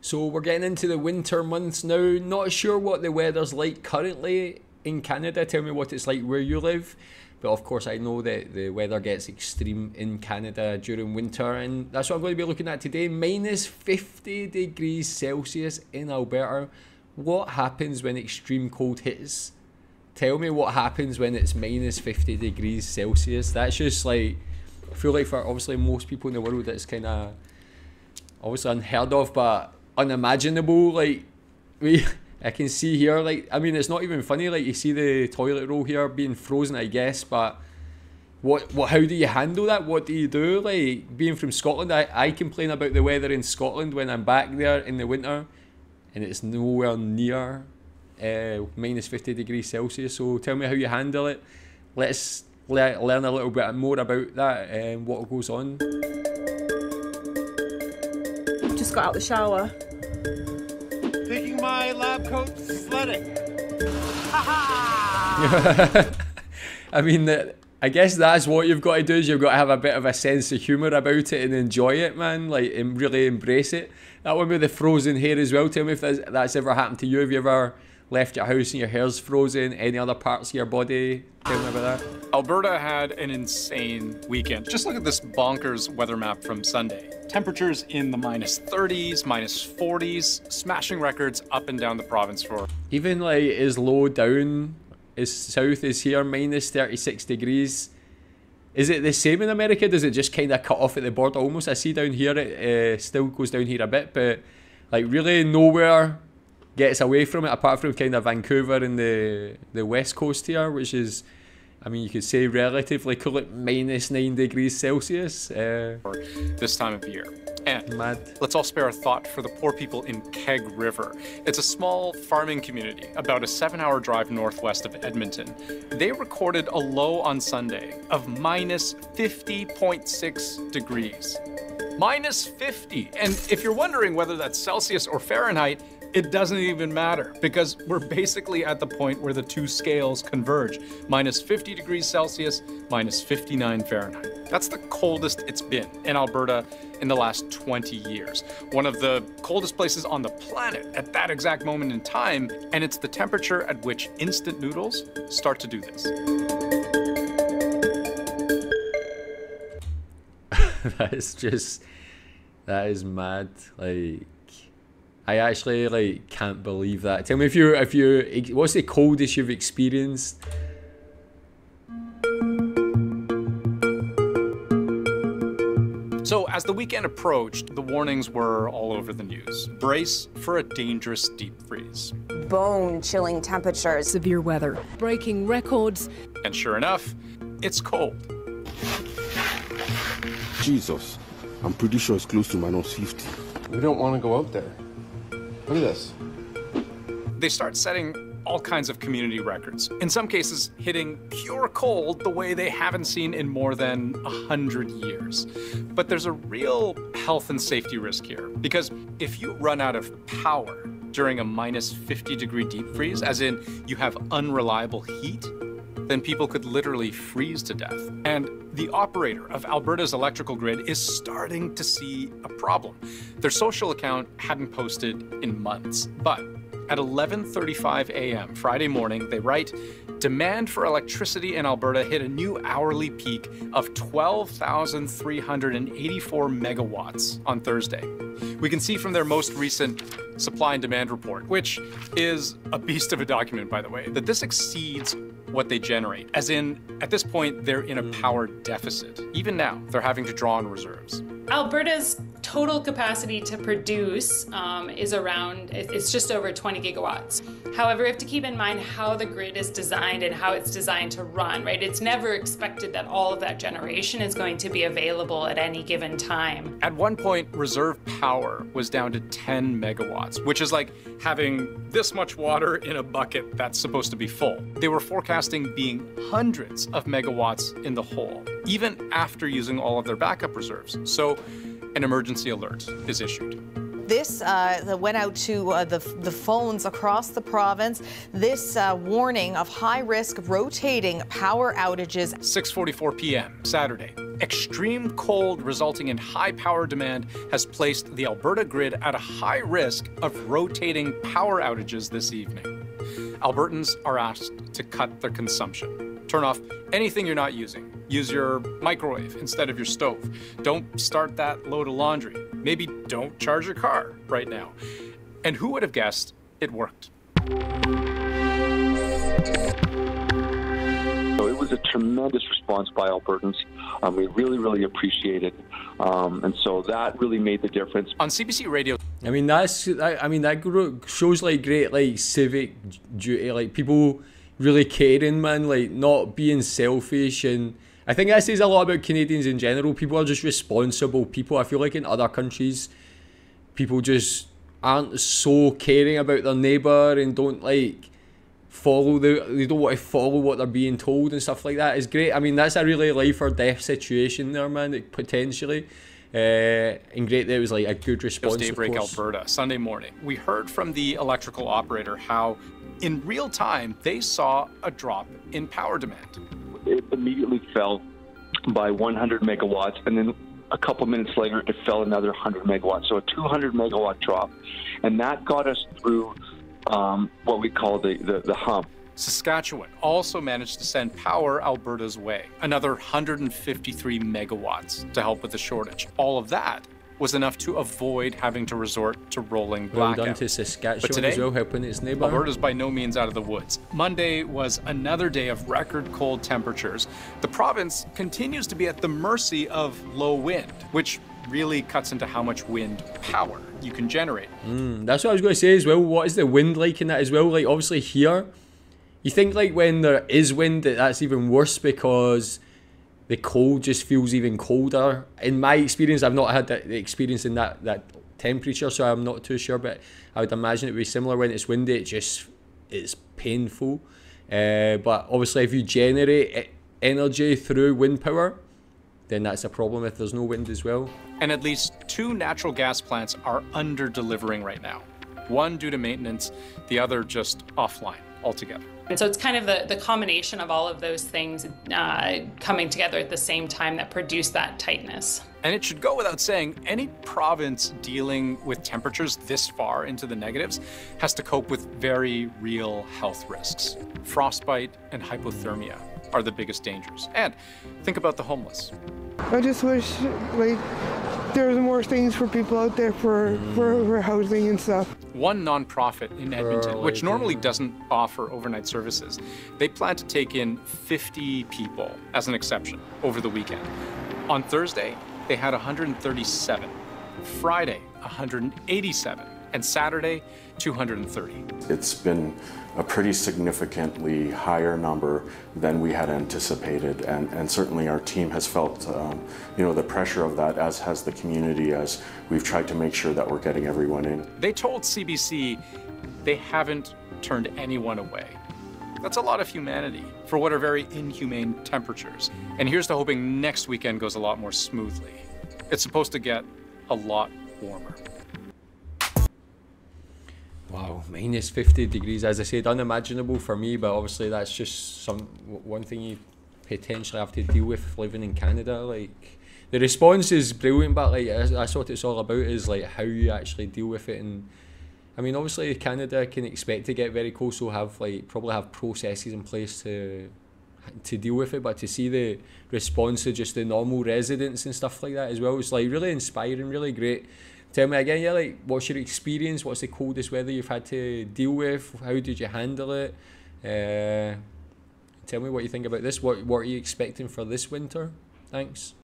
So we're getting into the winter months now. Not sure what the weather's like currently in Canada. Tell me what it's like where you live. But of course I know that the weather gets extreme in Canada during winter, and that's what I'm going to be looking at today. Minus 50 degrees Celsius in Alberta. What happens when extreme cold hits? Tell me what happens when it's minus 50 degrees Celsius. That's just like, I feel like for obviously most people in the world that's kind of obviously unheard of, but unimaginable. Like, I can see here, like, I mean, it's not even funny, like, you see the toilet roll here being frozen, I guess, but how do you handle that? What do you do? Like, being from Scotland, I complain about the weather in Scotland when I'm back there in the winter, and it's nowhere near minus 50 degrees Celsius. So tell me how you handle it. Let's learn a little bit more about that and what goes on. Just got out the shower. Taking my lab coat sledding. I mean, I guess that's what you've got to do, is you've got to have a bit of a sense of humour about it and enjoy it, man. Like, and really embrace it. That one with the frozen hair as well. Tell me if that's ever happened to you. Have you ever left your house and your hair's frozen? Any other parts of your body? Tell me about that. Alberta had an insane weekend. Just look at this bonkers weather map from Sunday. Temperatures in the minus 30s, minus 40s, smashing records up and down the province for. Even like as low down as south as here, minus 36 degrees. Is it the same in America? Does it just kind of cut off at the border almost? I see down here it still goes down here a bit, but like really nowhere gets away from it apart from kind of Vancouver and the west coast here, which is, I mean, you could say relatively cool at minus 9 degrees Celsius. This time of year. And mad. Let's all spare a thought for the poor people in Keg River. It's a small farming community about a 7-hour drive northwest of Edmonton. They recorded a low on Sunday of minus 50.6 degrees. Minus 50. And if you're wondering whether that's Celsius or Fahrenheit, it doesn't even matter, because we're basically at the point where the two scales converge. Minus 50 degrees Celsius, minus 59 Fahrenheit. That's the coldest it's been in Alberta in the last 20 years. One of the coldest places on the planet at that exact moment in time, and it's the temperature at which instant noodles start to do this. That is mad. Like, I actually like can't believe that. Tell me if you what's the coldest you've experienced? So as the weekend approached, the warnings were all over the news. Brace for a dangerous deep freeze. Bone-chilling temperatures. Severe weather. Breaking records. And sure enough, it's cold. Jesus, I'm pretty sure it's close to minus 50. We don't want to go out there. Look at this. They start setting all kinds of community records, in some cases hitting pure cold the way they haven't seen in more than 100 years. But there's a real health and safety risk here, because if you run out of power during a minus 50 degree deep freeze, as in you have unreliable heat, then people could literally freeze to death. And the operator of Alberta's electrical grid is starting to see a problem. Their social account hadn't posted in months, but at 11:35 a.m. Friday morning, they write, demand for electricity in Alberta hit a new hourly peak of 12,384 megawatts on Thursday. We can see from their most recent supply and demand report, which is a beast of a document, by the way, that this exceeds what they generate. As in, at this point, they're in a power deficit. Even now, they're having to draw on reserves. Alberta's total capacity to produce is around, it's just over 20 gigawatts. However, we have to keep in mind how the grid is designed and how it's designed to run, right? It's never expected that all of that generation is going to be available at any given time. At one point, reserve power was down to 10 megawatts, which is like having this much water in a bucket that's supposed to be full. They were forecasting being hundreds of megawatts in the hole, even after using all of their backup reserves. So an emergency alert is issued. This that went out to the phones across the province. This warning of high-risk rotating power outages. 6:44 p.m. Saturday. Extreme cold resulting in high power demand has placed the Alberta grid at a high risk of rotating power outages this evening. Albertans are asked to cut their consumption. Turn off anything you're not using. Use your microwave instead of your stove. Don't start that load of laundry. Maybe don't charge your car right now. And who would have guessed it worked? So it was a tremendous response by Albertans. We really appreciate it. And so that really made the difference. On CBC Radio. I mean, that shows like great like civic duty, like people really caring, man, like not being selfish. And I think that says a lot about Canadians in general. People are just responsible people. I feel like in other countries, people just aren't so caring about their neighbour and don't like they don't want to follow what they're being told and stuff like that. It's great. I mean, that's a really life or death situation there, man, like, potentially. And great that it was like a good response. It was Daybreak, Alberta, Sunday morning. We heard from the electrical operator how in real time they saw a drop in power demand. It immediately fell by 100 megawatts, and then a couple minutes later it fell another 100 megawatts, so a 200 megawatt drop, and that got us through what we call the hump. Saskatchewan also managed to send power Alberta's way, another 153 megawatts to help with the shortage. All of that was enough to avoid having to resort to rolling blackouts. Well done to Saskatchewan but today, as well, helping its neighbour. Alberta's by no means out of the woods. Monday was another day of record cold temperatures. The province continues to be at the mercy of low wind, which really cuts into how much wind power you can generate. That's what I was going to say as well. What is the wind like in that as well? Like, obviously here, you think like when there is wind, that's even worse because the cold just feels even colder. In my experience, I've not had the experience in that temperature, so I'm not too sure, but I would imagine it would be similar when it's windy. It's painful. But obviously if you generate energy through wind power, then that's a problem if there's no wind as well. And at least 2 natural gas plants are under-delivering right now. One due to maintenance, the other just offline altogether. And so it's kind of the combination of all of those things coming together at the same time that produce that tightness. And it should go without saying, any province dealing with temperatures this far into the negatives has to cope with very real health risks. Frostbite and hypothermia are the biggest dangers. And think about the homeless. I just wish like there was more things for people out there for housing and stuff. One nonprofit in Edmonton, which normally doesn't offer overnight services, they plan to take in 50 people as an exception over the weekend. On Thursday, they had 137. Friday, 187. And Saturday, 230. It's been a pretty significantly higher number than we had anticipated, and certainly our team has felt the pressure of that, as has the community, as we've tried to make sure that we're getting everyone in. They told CBC they haven't turned anyone away. That's a lot of humanity for what are very inhumane temperatures. And here's to hoping next weekend goes a lot more smoothly. It's supposed to get a lot warmer. Wow, minus 50 degrees, as I said, unimaginable for me, but obviously that's just one thing you potentially have to deal with living in Canada. Like, the response is brilliant, but like that's what it's all about, is like how you actually deal with it. And I mean, obviously Canada can expect to get very cold, so probably have processes in place to deal with it, but to see the response to just the normal residents and stuff like that as well, it's like really inspiring, really great. Tell me again, yeah, like, what's your experience? What's the coldest weather you've had to deal with? How did you handle it? Tell me what you think about this. What are you expecting for this winter? Thanks.